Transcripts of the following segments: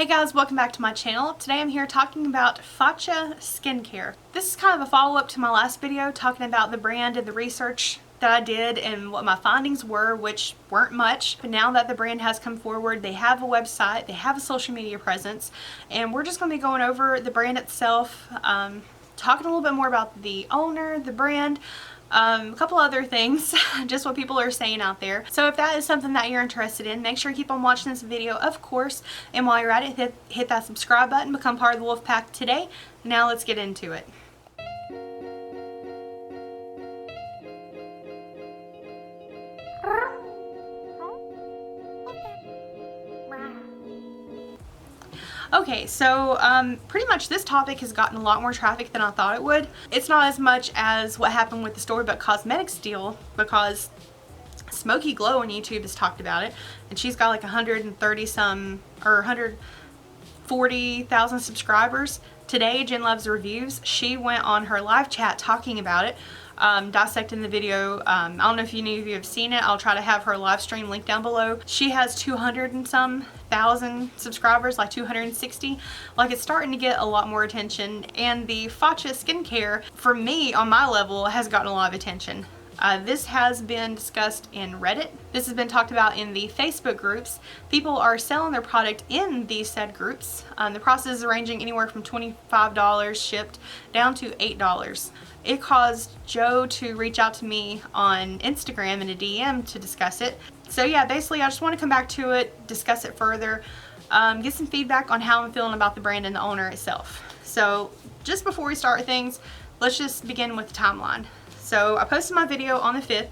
Hey guys, welcome back to my channel. Today I'm here talking about Faccia skincare. This is kind of a follow-up to my last video talking about the brand and the research that I did and what my findings were, which weren't much. But now that the brand has come forward, they have a website, they have a social media presence, and we're just going to be going over the brand itself, talking a little bit more about the owner, the brand, a couple other things, just what people are saying out there. So if that is something that you're interested in, make sure you keep on watching this video, of course. And while you're at it, hit that subscribe button, become part of the Wolf Pack today. Now let's get into it. Okay, so pretty much this topic has gotten a lot more traffic than I thought it would. It's not as much as what happened with the Story But Cosmetics deal, because Smoky Glow on YouTube has talked about it, and she's got like 130 some or 140,000 subscribers. Today, Jen Loves Reviews, she went on her live chat talking about it, dissecting the video. I don't know if any of you have seen it. I'll try to have her live stream linked down below. She has 200 and some thousand subscribers, like 260. Like, it's starting to get a lot more attention, and the Faccia skincare, for me on my level, has gotten a lot of attention. This has been discussed in Reddit. This has been talked about in the Facebook groups. People are selling their product in these said groups. The prices is ranging anywhere from $25 shipped down to $8. It caused Joe to reach out to me on Instagram in a DM to discuss it. So yeah, basically I just want to come back to it, discuss it further, get some feedback on how I'm feeling about the brand and the owner itself. So just before we start things, let's just begin with the timeline. So I posted my video on the 5th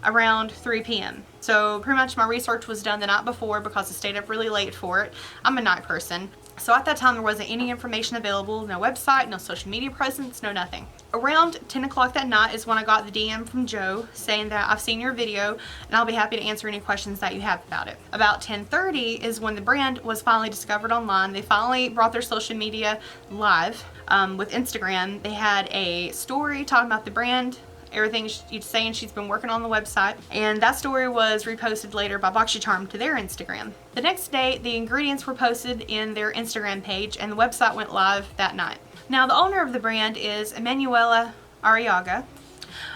around 3 p.m. So pretty much my research was done the night before because I stayed up really late for it. I'm a night person. So at that time there wasn't any information available, no website, no social media presence, no nothing. Around 10 o'clock that night is when I got the DM from Joe saying that I've seen your video and I'll be happy to answer any questions that you have about it. About 10:30 is when the brand was finally discovered online. They finally brought their social media live with Instagram. They had a story talking about the brand, everything she's saying she's been working on the website, and that story was reposted later by Boxycharm to their Instagram. The next day, the ingredients were posted in their Instagram page, and the website went live that night. Now, the owner of the brand is Emanuela Arriaga.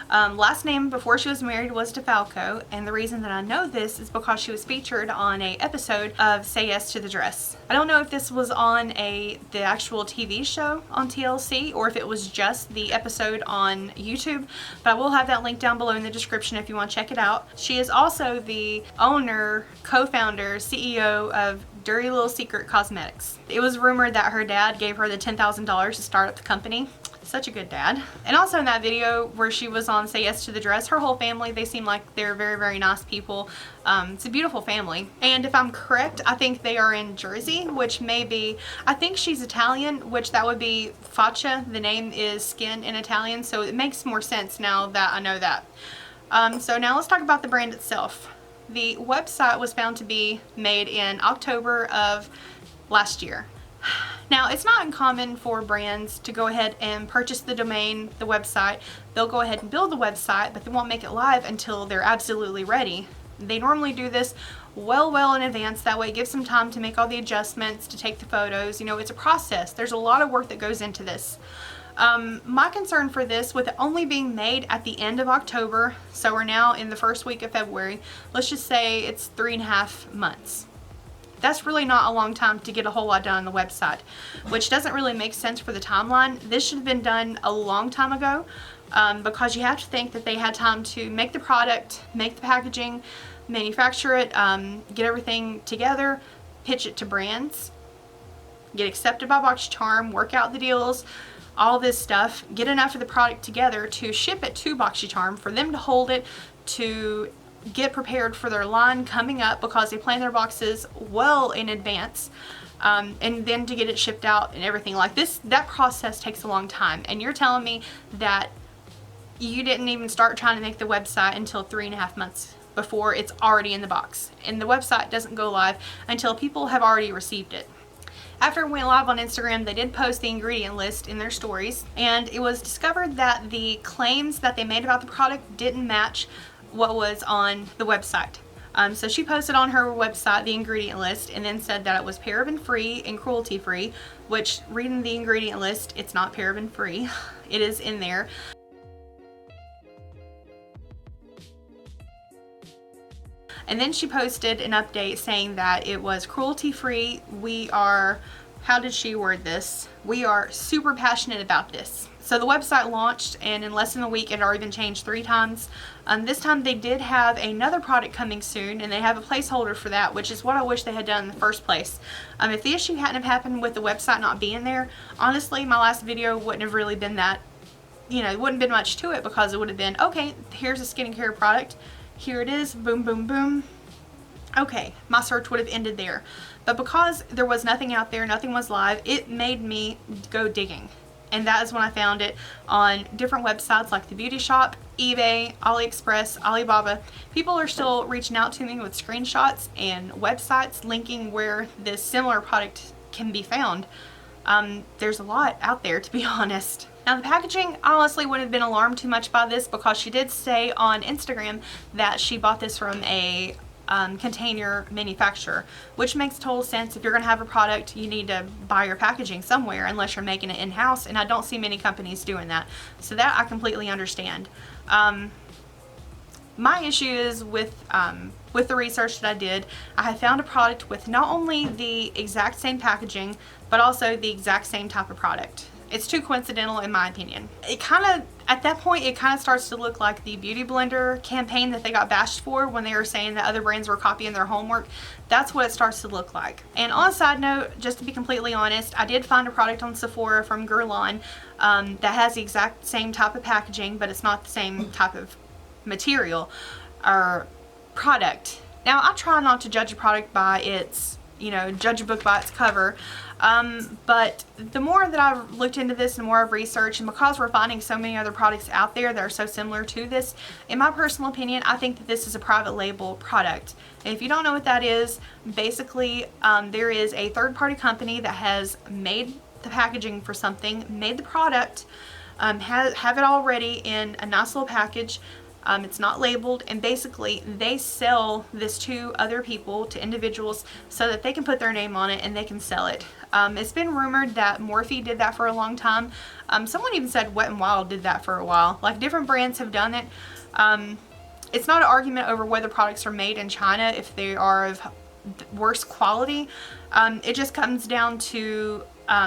Last name before she was married was DeFalco, and the reason that I know this is because she was featured on a episode of Say Yes to the Dress. I don't know if this was on the actual TV show on TLC or if it was just the episode on YouTube, but I will have that link down below in the description if you want to check it out. She is also the owner, co-founder, CEO of Dirty Little Secret Cosmetics. It was rumored that her dad gave her the $10,000 to start up the company. Such a good dad. And also in that video where she was on Say Yes to the Dress, her whole family, they seem like they're very, very nice people. It's a beautiful family. And if I'm correct, I think they are in Jersey, which may be, I think she's Italian, which that would be Faccia. The name is skin in Italian, so it makes more sense now that I know that. So now let's talk about the brand itself. The website was found to be made in October of last year. Now, it's not uncommon for brands to go ahead and purchase the domain, the website. They'll go ahead and build the website, but they won't make it live until they're absolutely ready. They normally do this well in advance. That way it gives them time to make all the adjustments, to take the photos. You know, it's a process. There's a lot of work that goes into this. My concern for this, with it only being made at the end of October, so we're now in the first week of February, let's just say it's 3.5 months. That's really not a long time to get a whole lot done on the website, which doesn't really make sense for the timeline. This should have been done a long time ago, because you have to think that they had time to make the product, make the packaging, manufacture it, get everything together, pitch it to brands, get accepted by Boxycharm, work out the deals, all this stuff, get enough of the product together to ship it to Boxycharm, for them to hold it, to get prepared for their line coming up, because they plan their boxes well in advance, and then to get it shipped out and everything like this. That process takes a long time, and you're telling me that you didn't even start trying to make the website until 3.5 months before it's already in the box, and the website doesn't go live until people have already received it. After it went live on Instagram, they did post the ingredient list in their stories, and it was discovered that the claims that they made about the product didn't match what was on the website. So she posted on her website the ingredient list and then said that it was paraben free and cruelty free, which, reading the ingredient list, it's not paraben free. It is in there. And then she posted an update saying that it was cruelty free. We are, how did she word this? We are super passionate about this. So the website launched, and in less than a week it had already been changed 3 times. This time they did have another product coming soon, and they have a placeholder for that, which is what I wish they had done in the first place. If the issue hadn't have happened with the website not being there, honestly my last video wouldn't have really been that, you know, it wouldn't have been much to it, because it would have been, okay, here's a skincare product. Here it is, boom, boom, boom. Okay, my search would have ended there. But because there was nothing out there, nothing was live, it made me go digging. And that is when I found it on different websites like The Beauty Shop, eBay, AliExpress, Alibaba. People are still reaching out to me with screenshots and websites linking where this similar product can be found. There's a lot out there, to be honest. Now the packaging, I honestly wouldn't have been alarmed too much by this, because she did say on Instagram that she bought this from a container manufacturer, which makes total sense. If you're going to have a product, you need to buy your packaging somewhere, unless you're making it in-house, and I don't see many companies doing that. So that I completely understand. My issue is with the research that I did. I have found a product with not only the exact same packaging, but also the exact same type of product. It's too coincidental in my opinion. It kind of, at that point, it kind of starts to look like the Beauty Blender campaign that they got bashed for when they were saying that other brands were copying their homework. That's what it starts to look like. And on a side note, just to be completely honest, I did find a product on Sephora from Guerlain that has the exact same type of packaging, but it's not the same type of material or product. Now, I try not to judge a product by its, you know, judge a book by its cover. But the more that I've looked into this and more I've researched, and because we're finding so many other products out there that are so similar to this, in my personal opinion, I think that this is a private label product. And if you don't know what that is, basically there is a third-party company that has made the packaging for something, made the product, have it all ready in a nice little package. It's not labeled, and basically they sell this to other people, to individuals, so that they can put their name on it and they can sell it. It's been rumored that Morphe did that for a long time. Someone even said Wet n Wild did that for a while. Like, different brands have done it. It's not an argument over whether products are made in China if they are of worse quality. It just comes down to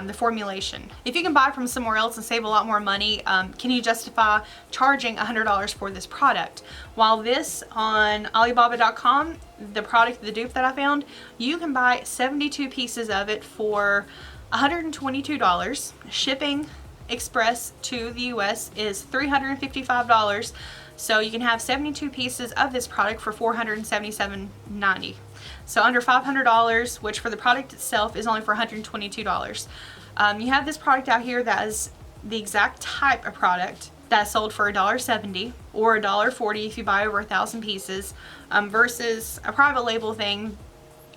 the formulation. If you can buy from somewhere else and save a lot more money, can you justify charging $100 for this product? While this on Alibaba.com, the product, the dupe that I found, you can buy 72 pieces of it for $122. Shipping express to the US is $355. So you can have 72 pieces of this product for $477.90. So under $500, which for the product itself is only for $122. You have this product out here that is the exact type of product that's sold for $1.70 or $1.40 if you buy over 1,000 pieces, versus a private label thing,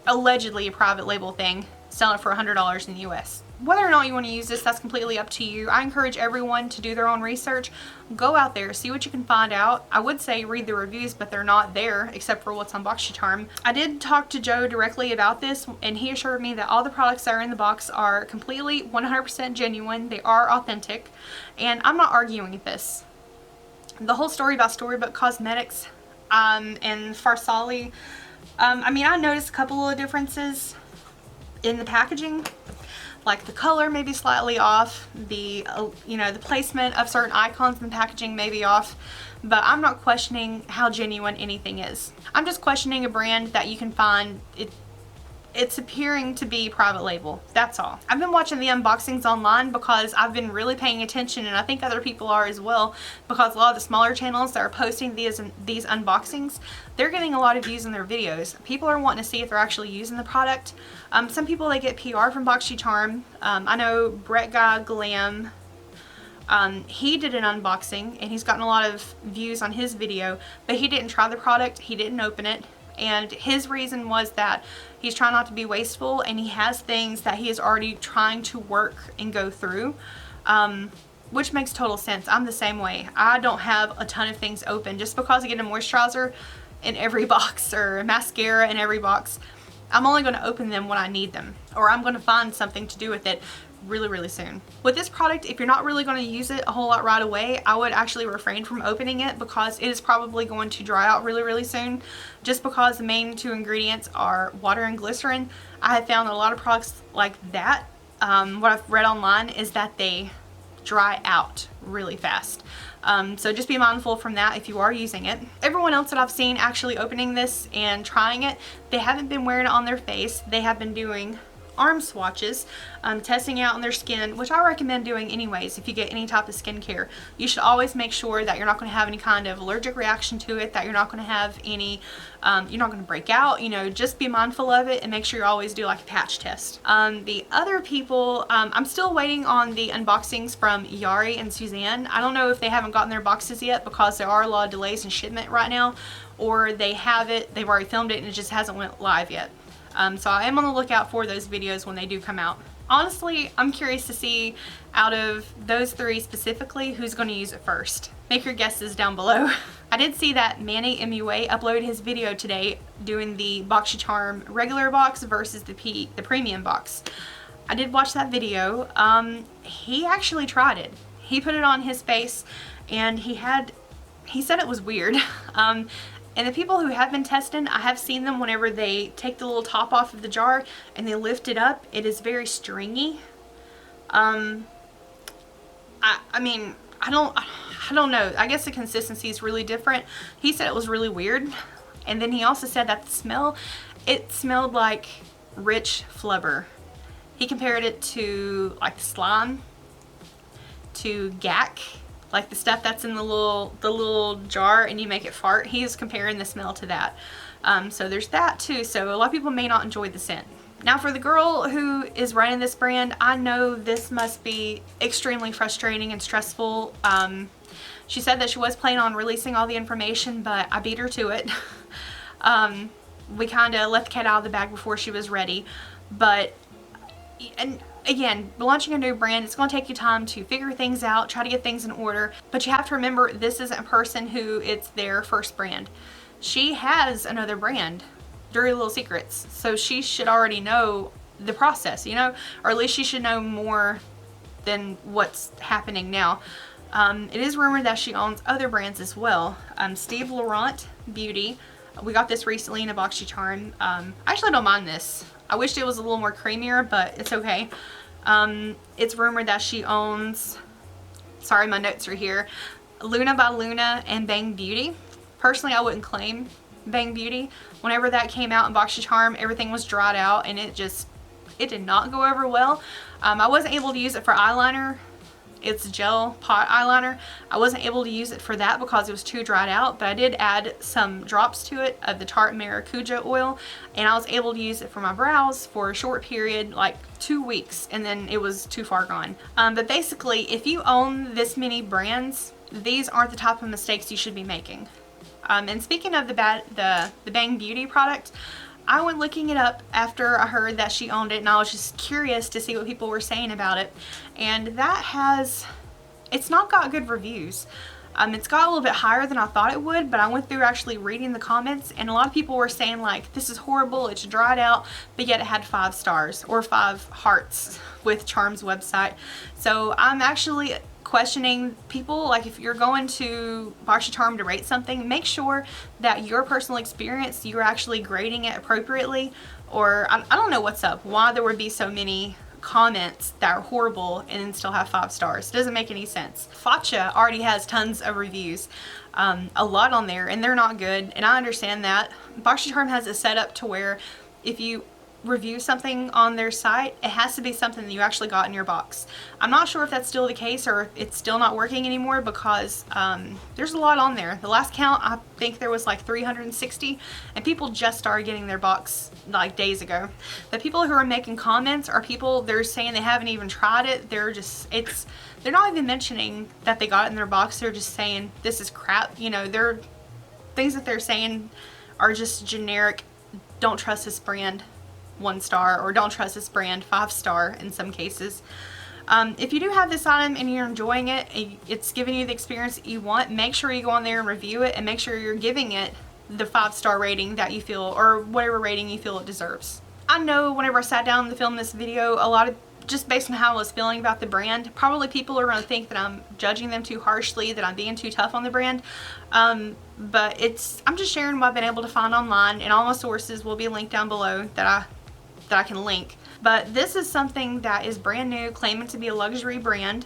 allegedly a private label thing, selling it for $100 in the US. Whether or not you want to use this, that's completely up to you. I encourage everyone to do their own research. Go out there, see what you can find out. I would say read the reviews, but they're not there except for what's on Boxycharm. I did talk to Joe directly about this, and he assured me that all the products that are in the box are completely 100% genuine. They are authentic, and I'm not arguing with this. The whole story about Storybook Cosmetics and Farsali, I mean, I noticed a couple of differences in the packaging. Like the color may be slightly off, the you know, the placement of certain icons in the packaging may be off, but I'm not questioning how genuine anything is. I'm just questioning a brand that you can find it's appearing to be private label. That's all. I've been watching the unboxings online because I've been really paying attention, and I think other people are as well, because a lot of the smaller channels that are posting these unboxings, they're getting a lot of views in their videos. People are wanting to see if they're actually using the product. Some people, they get PR from Boxycharm. I know Brett Guy Glam, he did an unboxing and he's gotten a lot of views on his video, but he didn't try the product, he didn't open it. And his reason was that he's trying not to be wasteful, and he has things that he is already trying to work and go through, which makes total sense. I'm the same way. I don't have a ton of things open. Just because I get a moisturizer, in every box or mascara in every box. I'm only going to open them when I need them, or I'm going to find something to do with it really soon. With this product, if you're not really going to use it a whole lot right away, I would actually refrain from opening it because it is probably going to dry out really soon, just because the main two ingredients are water and glycerin. I have found that a lot of products like that, what I've read online is that they dry out really fast. So just be mindful from that if you are using it. Everyone else that I've seen actually opening this and trying it, they haven't been wearing it on their face. They have been doing arm swatches, testing out on their skin, which I recommend doing anyways. If you get any type of skincare, you should always make sure that you're not going to have any kind of allergic reaction to it, that you're not going to have any, you're not going to break out, you know, just be mindful of it and make sure you always do like a patch test. The other people, I'm still waiting on the unboxings from Yari and Suzanne. I don't know if they haven't gotten their boxes yet because there are a lot of delays in shipment right now, or they have it, they've already filmed it and it just hasn't went live yet. So I am on the lookout for those videos when they do come out. Honestly, I'm curious to see out of those three specifically who's going to use it first. Make your guesses down below. I did see that Manny MUA uploaded his video today doing the Boxycharm regular box versus the premium box. I did watch that video. He actually tried it. He put it on his face and he said it was weird. And the people who have been testing, I have seen them whenever they take the little top off of the jar and they lift it up, it is very stringy. I mean, I don't know. I guess the consistency is really different. He said it was really weird. And then he also said that the smell, it smelled like rich flubber. He compared it to like slime, to gack. Like the stuff that's in the little jar and you make it fart. He's comparing the smell to that. So there's that too. So a lot of people may not enjoy the scent. Now for the girl who is running this brand, I know this must be extremely frustrating and stressful. She said that she was planning on releasing all the information, but I beat her to it. We kind of let the cat out of the bag before she was ready. But, and again, launching a new brand, it's going to take you time to figure things out, try to get things in order, but you have to remember this isn't a person who it's their first brand. She has another brand, Dirty Little Secrets, so she should already know the process, you know, or at least she should know more than what's happening now. It is rumored that she owns other brands as well. Steve Laurent Beauty, we got this recently in a Boxycharm. I actually don't mind this. I wished it was a little more creamier, but it's okay. It's rumored that she owns, sorry my notes are here, Luna by Luna and Bang Beauty. Personally, I wouldn't claim Bang Beauty. Whenever that came out in Boxycharm, everything was dried out and it did not go over well. I wasn't able to use it for eyeliner. It's gel pot eyeliner. I wasn't able to use it for that because it was too dried out, but I did add some drops to it of the Tarte Maracuja oil, and I was able to use it for my brows for a short period, like 2 weeks, and then it was too far gone. But basically, if you own this many brands, these aren't the type of mistakes you should be making. And speaking of the Bang Beauty product, I went looking it up after I heard that she owned it, and I was just curious to see what people were saying about it. And it's not got good reviews. It's got a little bit higher than I thought it would, but I went through actually reading the comments, and a lot of people were saying like, this is horrible, it's dried out, but yet it had 5 stars or 5 hearts with Charm's website. So I'm actually questioning people, like if you're going to Boxycharm to rate something, make sure that your personal experience, you're actually grading it appropriately, or I don't know what's up, why there would be so many comments that are horrible and then still have 5 stars. It doesn't make any sense. Faccia already has tons of reviews, a lot on there, and they're not good, and I understand that. Boxycharm has it set up to where if you review something on their site, it has to be something that you actually got in your box. I'm not sure if that's still the case or if it's still not working anymore because there's a lot on there. The last count, I think there was like 360, and people just started getting their box like days ago. The people who are making comments are people, they're saying they haven't even tried it. They're not even mentioning that they got it in their box. They're just saying this is crap. You know, things that they're saying are just generic, don't trust this brand 1 star, or don't trust this brand 5 star in some cases. If you do have this item and you're enjoying it, it's giving you the experience that you want, make sure you go on there and review it, and make sure you're giving it the 5-star rating that you feel, or whatever rating you feel it deserves. I know whenever I sat down to film this video, a lot of, just based on how I was feeling about the brand, probably people are going to think that I'm judging them too harshly, that I'm being too tough on the brand. But I'm just sharing what I've been able to find online, and all my sources will be linked down below that I can link. But this is something that is brand new, claiming to be a luxury brand.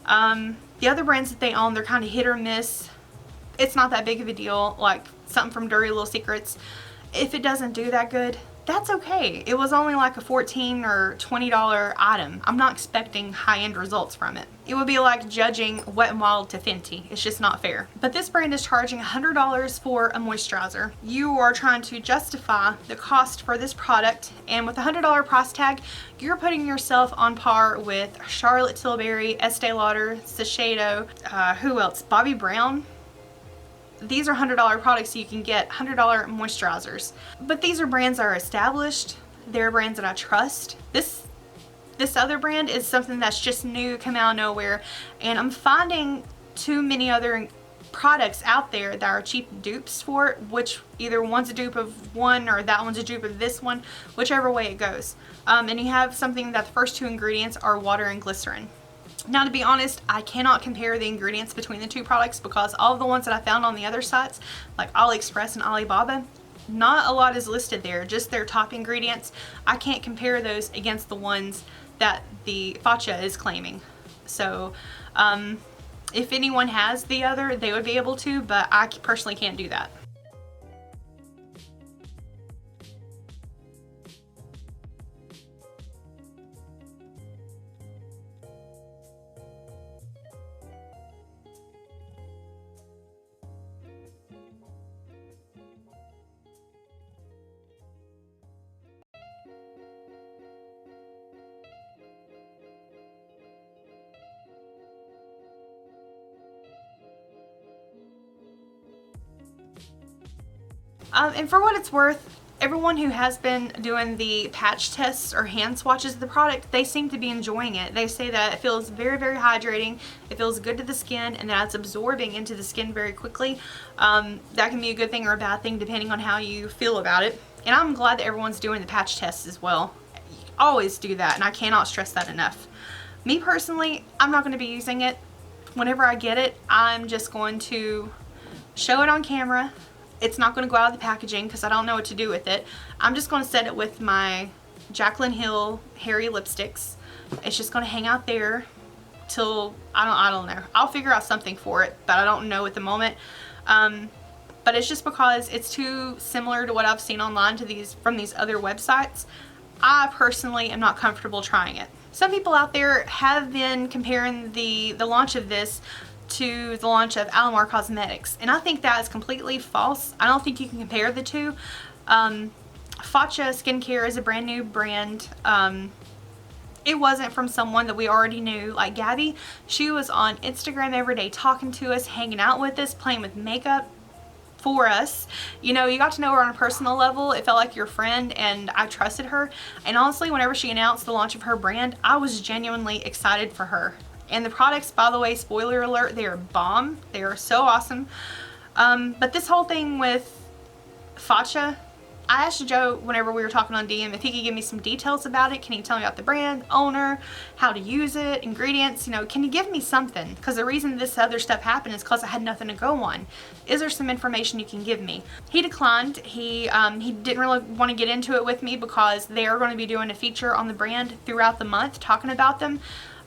The other brands that they own, they're kind of hit or miss. It's not that big of a deal, like something from Dirty Little Secrets. If it doesn't do that good, that's okay. It was only like a $14 or $20 item. I'm not expecting high-end results from it. It would be like judging Wet n Wild to Fenty. It's just not fair. But this brand is charging $100 for a moisturizer. You are trying to justify the cost for this product, and with a $100 price tag, you're putting yourself on par with Charlotte Tilbury, Estee Lauder, Shiseido, who else? Bobbi Brown. These are $100 products, so you can get $100 moisturizers. But these are brands that are established. They're brands that I trust. This other brand is something that's just new, come out of nowhere, and I'm finding too many other products out there that are cheap dupes for it, which either one's a dupe of one or that one's a dupe of this one, whichever way it goes. And you have something that the first 2 ingredients are water and glycerin. Now, to be honest, I cannot compare the ingredients between the 2 products because all of the ones that I found on the other sites, like AliExpress and Alibaba, not a lot is listed there, just their top ingredients. I can't compare those against the ones that the Faccia is claiming. So, if anyone has the other, they would be able to, but I personally can't do that. And for what it's worth, everyone who has been doing the patch tests or hand swatches of the product, they seem to be enjoying it. They say that it feels very, very hydrating, it feels good to the skin, and that it's absorbing into the skin very quickly. That can be a good thing or a bad thing depending on how you feel about it. And I'm glad that everyone's doing the patch tests as well. You always do that, and I cannot stress that enough. Me personally, I'm not going to be using it. Whenever I get it, I'm just going to show it on camera. It's not going to go out of the packaging because I don't know what to do with it. I'm just going to set it with my Jaclyn Hill Hairy lipsticks. It's just going to hang out there till, I don't know. I'll figure out something for it, but I don't know at the moment. But it's just because it's too similar to what I've seen online from these other websites. I personally am not comfortable trying it. Some people out there have been comparing the launch of this to the launch of Alamar Cosmetics, and I think that is completely false. I don't think you can compare the two. Faccia Skincare is a brand new brand. It wasn't from someone that we already knew, like Gabby. She was on Instagram every day talking to us, hanging out with us, playing with makeup for us. You know, you got to know her on a personal level. It felt like your friend, and I trusted her. And honestly, whenever she announced the launch of her brand, I was genuinely excited for her. And the products, by the way, spoiler alert, they are bomb. They are so awesome. But this whole thing with Faccia, I asked Joe whenever we were talking on DM if he could give me some details about it. Can he tell me about the brand, owner, how to use it, ingredients, you know, can you give me something? Because the reason this other stuff happened is because I had nothing to go on. Is there some information you can give me? He declined. He didn't really want to get into it with me because they are going to be doing a feature on the brand throughout the month talking about them.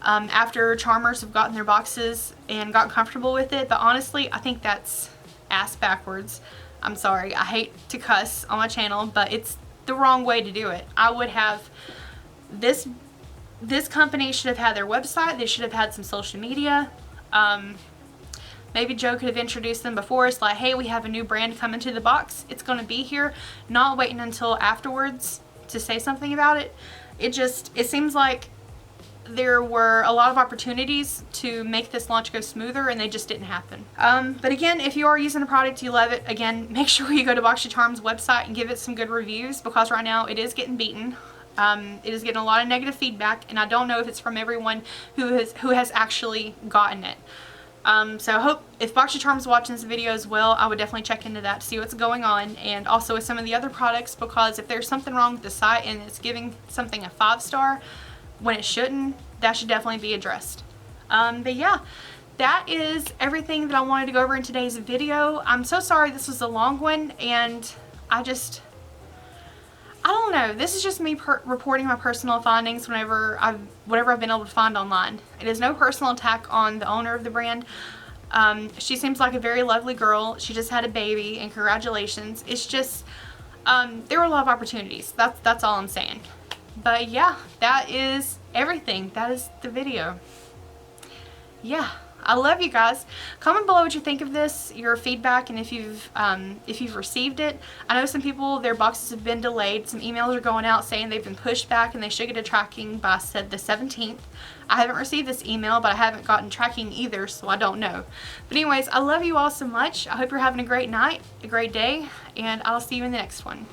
After charmers have gotten their boxes and gotten comfortable with it. But honestly, I think that's ass backwards. I'm sorry, I hate to cuss on my channel, but it's the wrong way to do it. I would have this company should have had their website. They should have had some social media. Maybe Joe could have introduced them before us, like, hey, we have a new brand coming to the box. It's going to be here. Not waiting until afterwards to say something about it. It seems like there were a lot of opportunities to make this launch go smoother, and they just didn't happen. But again, if you are using a product, you love it, again, make sure you go to Boxycharm's website and give it some good reviews, because right now it is getting beaten. It is getting a lot of negative feedback, and I don't know if it's from everyone who has actually gotten it. So I hope if Boxycharm's watching this video as well, I would definitely check into that to see what's going on, and also with some of the other products, because if there's something wrong with the site and it's giving something a 5-star when it shouldn't, that should definitely be addressed. But yeah, that is everything that I wanted to go over in today's video. I'm so sorry this was a long one, and I don't know. This is just me reporting my personal findings whatever I've been able to find online. It is no personal attack on the owner of the brand. She seems like a very lovely girl. She just had a baby, and congratulations. It's just there were a lot of opportunities. That's all I'm saying. But yeah, that is everything. That is the video. Yeah. I love you guys. Comment below what you think of this, your feedback, and if you've received it. I know some people, their boxes have been delayed. Some emails are going out saying they've been pushed back and they should get a tracking by the 17th. I haven't received this email, but I haven't gotten tracking either, so I don't know. But anyways, I love you all so much. I hope you're having a great night, a great day, and I'll see you in the next one.